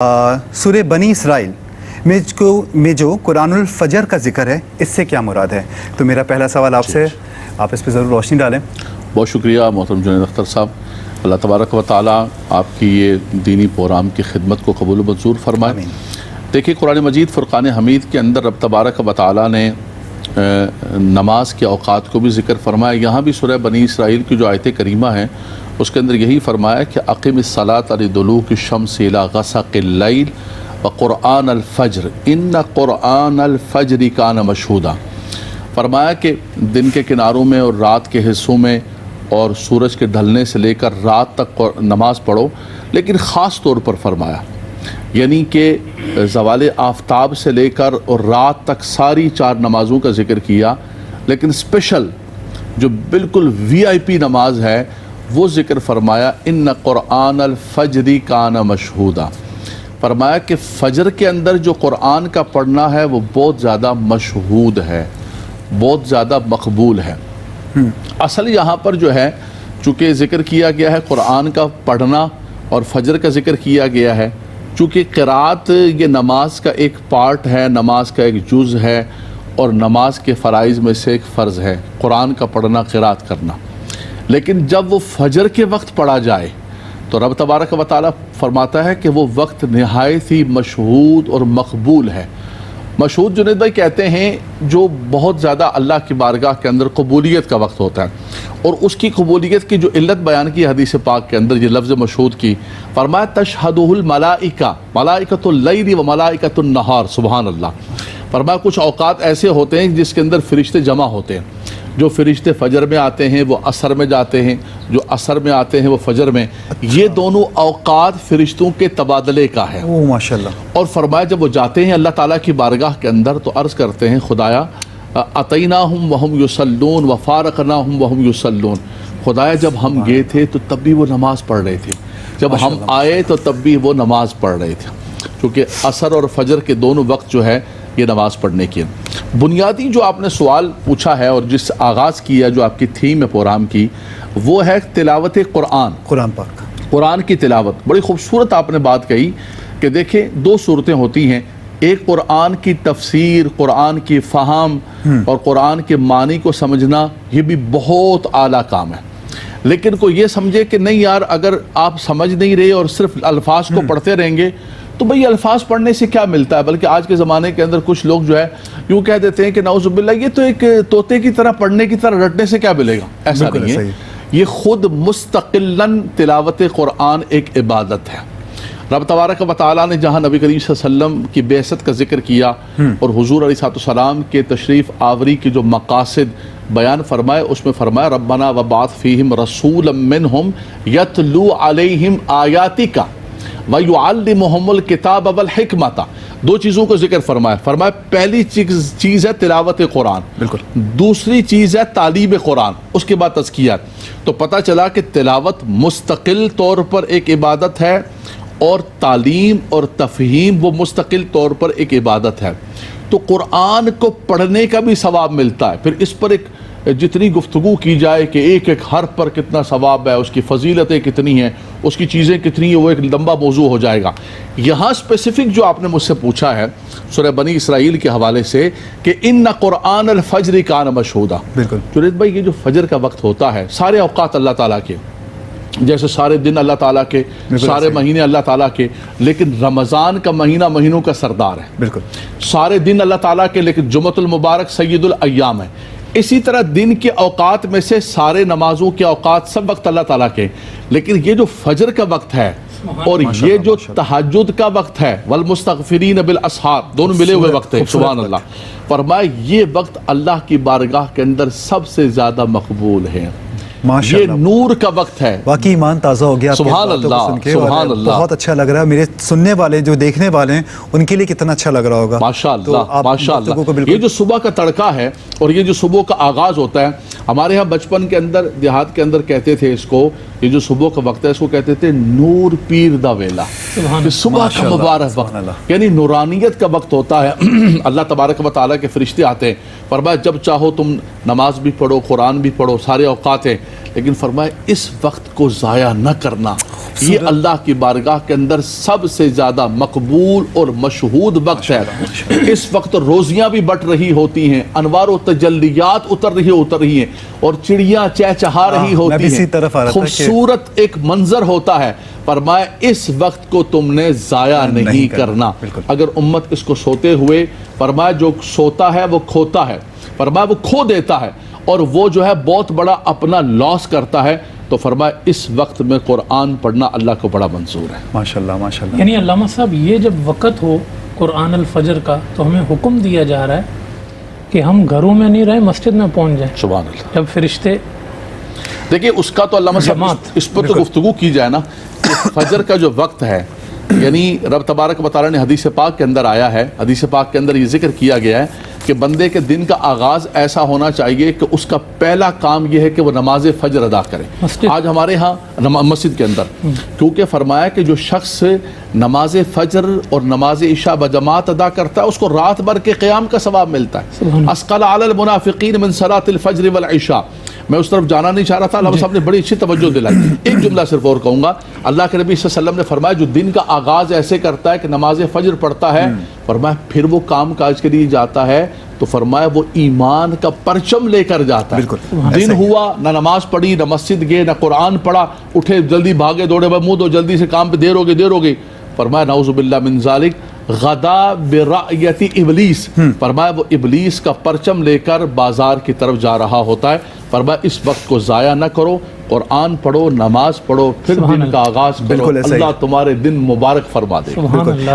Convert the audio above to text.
سورہ بنی اسرائیل میں جو قرآن الفجر کا ذکر ہے، اس سے کیا مراد ہے؟ تو میرا پہلا سوال آپ سے، آپ اس پہ ضرور روشنی ڈالیں۔ بہت شکریہ محترم جنید اختر صاحب، اللہ تبارک و تعالیٰ آپ کی یہ دینی پروگرام کی خدمت کو قبول و منظور فرمائے۔ آمین۔ دیکھیے قرآن مجید فرقان حمید کے اندر رب تبارک و تعالیٰ نے نماز کے اوقات کو بھی ذکر فرمایا۔ یہاں بھی سورہ بنی اسرائیل کی جو آیت کریمہ ہیں اس کے اندر یہی فرمایا کہ اقم الصلاۃ لدلوک الشمس الی غسق اللیل وقرآن الفجر ان قرآن الفجر کان مشہودا۔ فرمایا کہ دن کے کناروں میں اور رات کے حصوں میں اور سورج کے ڈھلنے سے لے کر رات تک نماز پڑھو، لیکن خاص طور پر فرمایا یعنی کہ زوال آفتاب سے لے کر اور رات تک ساری 4 نمازوں کا ذکر کیا، لیکن اسپیشل جو بالکل وی آئی پی نماز ہے وہ ذکر فرمایا ان قرآن الفجر کان مشہودا۔ فرمایا کہ فجر کے اندر جو قرآن کا پڑھنا ہے وہ بہت زیادہ مشہود ہے، بہت زیادہ مقبول ہے۔ اصل یہاں پر جو ہے چونکہ ذکر کیا گیا ہے قرآن کا پڑھنا اور فجر کا ذکر کیا گیا ہے، چونکہ قرات یہ نماز کا ایک پارٹ ہے، نماز کا ایک جز ہے اور نماز کے فرائض میں سے ایک فرض ہے قرآن کا پڑھنا، قرات کرنا۔ لیکن جب وہ فجر کے وقت پڑھا جائے تو رب تبارک و تعالیٰ فرماتا ہے کہ وہ وقت نہایت ہی مشہود اور مقبول ہے۔ مشہود جنید بھائی کہتے ہیں جو بہت زیادہ اللہ کی بارگاہ کے اندر قبولیت کا وقت ہوتا ہے، اور اس کی قبولیت کی جو علت بیان کی حدیث پاک کے اندر یہ لفظ مشہود کی، فرمایا تشہدہ الملائکہ ملائکۃ اللیل و ملائکۃ النہار، سبحان اللہ۔ فرمایا کچھ اوقات ایسے ہوتے ہیں جس کے اندر فرشتے جمع ہوتے ہیں، جو فرشتے فجر میں آتے ہیں وہ عصر میں جاتے ہیں، جو عصر میں آتے ہیں وہ فجر میں، یہ دونوں اوقات فرشتوں کے تبادلے کا ہے۔ ماشاءاللہ۔ اور فرمایا جب وہ جاتے ہیں اللہ تعالیٰ کی بارگاہ کے اندر تو عرض کرتے ہیں خدایا اتیناہم وہم یصلون وفارقناہم وہم یصلون، خدایا جب ہم گئے تھے تو تب بھی وہ نماز پڑھ رہے تھے، جب ہم آئے تو تب بھی وہ نماز پڑھ رہے تھے، کیونکہ عصر اور فجر کے دونوں وقت جو ہے یہ نماز پڑھنے کی۔ بنیادی جو آپ نے سوال پوچھا ہے اور جس آغاز کیا جو آپ کی تھیم ہے پروگرام کی، وہ ہے تلاوت قرآن پاک، قرآن کی تلاوت۔ بڑی خوبصورت آپ نے بات کہی کہ دیکھیں 2 صورتیں ہوتی ہیں، ایک قرآن کی تفسیر، قرآن کی فہم اور قرآن کے معنی کو سمجھنا، یہ بھی بہت اعلیٰ کام ہے۔ لیکن کوئی یہ سمجھے کہ نہیں یار اگر آپ سمجھ نہیں رہے اور صرف الفاظ کو پڑھتے رہیں گے تو بھئی الفاظ پڑھنے سے کیا ملتا ہے، بلکہ آج کے زمانے کے اندر کچھ لوگ جو ہے یوں کہہ دیتے ہیں کہ نعوذ باللہ یہ تو ایک طوطے کی طرح پڑھنے کی طرح رٹنے سے کیا ملے گا، ایسا نہیں ہے۔ یہ خود مستقلاً تلاوت قرآن ایک عبادت ہے۔ رب تبارک و تعالیٰ نے جہاں نبی کریم صلی اللہ علیہ وسلم کی بعثت کا ذکر کیا اور حضور علیہ السلام کے تشریف آوری کی جو مقاصد بیان فرمائے، اس میں فرمایا ربنا وبعث فیہم رسولا منہم یتلو علیہم آیاتک وَيُعَلِّمُهُمُ الْكِتَابَ وَالْحِكْمَةَ۔ 2 چیزوں کو ذکر فرمایا پہلی چیز ہے تلاوت قرآن، بالکل، دوسری چیز ہے تعلیم قرآن، اس کے بعد تزکیہ۔ تو پتہ چلا کہ تلاوت مستقل طور پر ایک عبادت ہے اور تعلیم اور تفہیم وہ مستقل طور پر ایک عبادت ہے۔ تو قرآن کو پڑھنے کا بھی ثواب ملتا ہے، پھر اس پر ایک جتنی گفتگو کی جائے کہ ایک ایک حرف پر کتنا ثواب ہے، اس کی فضیلتیں کتنی ہیں، اس کی چیزیں کتنی ہیں، وہ ایک لمبا موضوع ہو جائے گا۔ یہاں اسپیسیفک جو آپ نے مجھ سے پوچھا ہے سورہ بنی اسرائیل کے حوالے سے کہ ان قرآن الفجر کان مشہودا، بالکل جنید بھائی یہ جو فجر کا وقت ہوتا ہے، سارے اوقات اللہ تعالیٰ کے، جیسے سارے دن اللہ تعالیٰ کے، سارے مہینے اللہ تعالیٰ کے، لیکن رمضان کا مہینہ مہینوں کا سردار ہے، بالکل سارے دن اللہ تعالیٰ کے، لیکن جمعۃ المبارک سید الایام ہے۔ اسی طرح دن کے اوقات میں سے سارے نمازوں کے اوقات سب وقت اللہ تعالیٰ کے، لیکن یہ جو فجر کا وقت ہے اور یہ جو تہجد کا وقت ہے والمستغفرین بالاسحار، دونوں ملے ہوئے وقت ہے، سبحان اللہ۔ فرمایا یہ وقت اللہ کی بارگاہ کے اندر سب سے زیادہ مقبول ہے، یہ نور کا وقت ہے۔ واقعی ایمان تازہ ہو گیا سبحان اللہ، سبحان اللہ، بہت اچھا لگ رہا ہے۔ میرے سننے والے جو دیکھنے والے ہیں ان کے لیے کتنا اچھا لگ رہا ہوگا، ماشاءاللہ ماشاءاللہ۔ یہ جو صبح کا تڑکا ہے اور یہ جو صبح کا آغاز ہوتا ہے، ہمارے ہاں بچپن کے اندر دیہات کے اندر کہتے تھے اس کو، یہ جو صبح کا وقت ہے اس کو کہتے تھے نور پیر دا ویلا، صبح کا مبارک وقت، یعنی نورانیت کا وقت ہوتا ہے۔ اللہ تبارک و تعالیٰ کے فرشتے آتے ہیں، فرمایا جب چاہو تم نماز بھی پڑھو، قرآن بھی پڑھو، سارے اوقات ہیں، لیکن فرمایا اس وقت کو ضائع نہ کرنا، یہ اللہ کی بارگاہ کے اندر سب سے زیادہ مقبول اور مشہود وقت ہے۔ اس وقت روزیاں بھی بٹ رہی ہوتی ہیں، انوار و تجلیات اتر رہی ہیں، اور چڑیاں چہچہا رہی میں بھی ہوتی اسی ہیں، طرف آ رہا تھا کہ خوبصورت ایک منظر ہوتا ہے۔ فرمایا اس وقت کو تم نے ضائع نہیں کرنا۔ بالکل۔ اگر امت اس کو سوتے ہوئے، فرمایا جو سوتا ہے وہ کھوتا ہے، فرمایا وہ کھو دیتا ہے، اور وہ جو ہے بہت بڑا اپنا لاس کرتا ہے۔ تو فرمایا اس وقت میں قرآن پڑھنا اللہ کو بڑا منظور ہے۔ ماشاءاللہ ماشاءاللہ۔ یعنی علامہ صاحب یہ جب وقت ہو قرآن الفجر کا تو ہمیں حکم دیا جا رہا ہے کہ ہم گھروں میں نہیں رہیں، مسجد میں پہنچ جائیں، سبحان اللہ۔ جب فرشتے دیکھیے اس کا تو علامہ صاحب جماعت، اس پر تو گفتگو کی جائے نا کہ فجر کا جو وقت ہے، یعنی رب تبارک و تعالیٰ نے حدیث پاک کے اندر آیا ہے، حدیث پاک کے اندر یہ ذکر کیا گیا ہے کہ بندے کے دن کا آغاز ایسا ہونا چاہیے کہ اس کا پہلا کام یہ ہے کہ وہ نماز فجر ادا کرے۔ مسجد۔ آج ہمارے ہاں مسجد کے اندر، کیونکہ فرمایا کہ جو شخص نماز فجر اور نماز عشاء بجماعت ادا کرتا ہے اس کو رات بھر کے قیام کا ثواب ملتا ہے۔ اسقل علی المنافقین من صلاۃ الفجر والعشاء۔ میں اس طرف جانا نہیں چاہ رہا تھا، علامہ صاحب نے بڑی اچھی توجہ دلائی۔ ایک جملہ صرف اور کہوں گا، اللہ کے نبی صلی اللہ علیہ وسلم نے فرمایا جو دن کا آغاز ایسے کرتا ہے کہ نماز فجر پڑھتا ہے، فرمایا پھر وہ کام کاج کے لیے جاتا ہے تو فرمایا وہ ایمان کا پرچم لے کر جاتا ہے۔ بالکل۔ دن ہوا نہ نماز پڑھی، نہ مسجد گئے، نہ قرآن پڑھا، اٹھے جلدی بھاگے دوڑے، منہ دو جلدی سے کام پہ، دیر ہو گئی۔ فرمایا نعوذ باللہ من ذالک غدا برأیت ابلیس، فرمایا وہ ابلیس کا پرچم لے کر بازار کی طرف جا رہا ہوتا ہے۔ فرمایا اس وقت کو ضائع نہ کرو، قرآن پڑھو، نماز پڑھو، پھر دن کا آغاز کرو، بالکل ایسا ہی۔ اللہ تمہارے دن مبارک فرما دے۔ سبحان اللہ۔